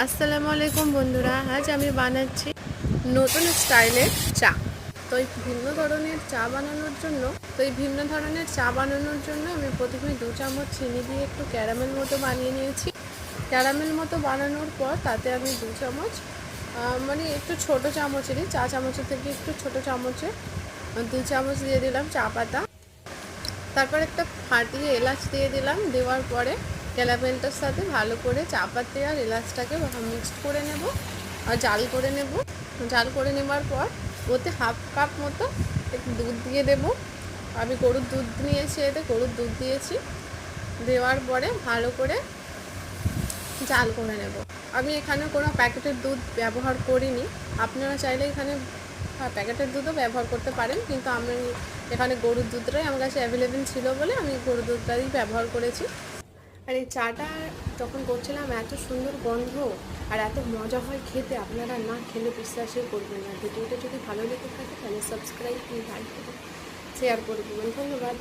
আসসালামু আলাইকুম বন্ধুরা, আজ আমি বানাচ্ছি নতুন স্টাইলের চা। তো এই ভিন্ন ধরনের চা বানানোর জন্য আমি প্রথমে 2 চামচ চিনি দিয়ে একটু ক্যারামেল মতো বানিয়ে নিয়েছি। ক্যারামেল মতো বানানোর পর তাতে আমি 2 চামচ মানে একটু ছোটো চামচেরই, চা চামচের থেকে একটু ছোটো চামচে 2 চামচ দিয়ে দিলাম চা পাতা। তারপর একটা ফাটিয়ে এলাচ দিয়ে দিলাম। দেওয়ার পরে ক্যারামেলটার সাথে ভালো করে চা পাতা আর এলাচটাকে মিক্সড করে নেব আর জাল করে নেব। জাল করে নেবার পর ওতে হাফ কাপ মতো একটু দুধ দিয়ে দেব। আমি গরুর দুধ নিয়েছি, এতে গরুর দুধ দিয়েছি। দেওয়ার পরে ভালো করে জাল করে নেব। আমি এখানে কোনো প্যাকেটের দুধ ব্যবহার করিনি, আপনারা চাইলে এখানে প্যাকেটের দুধও ব্যবহার করতে পারেন, কিন্তু আমি এখানে গরুর দুধটাই আমার কাছে অ্যাভেলেবেল ছিল বলে আমি গরুর দুধটাই ব্যবহার করেছি। আর এই চাটা যখন করছিলাম এত সুন্দর গন্ধ আর এত মজা হয় খেতে, আপনারা না খেলে বিশ্বাসই করবেন না। ভিডিওটা যদি ভালো লেগে থাকে তাহলে সাবস্ক্রাইব, লাইক, শেয়ার করে দেবেন। ধন্যবাদ।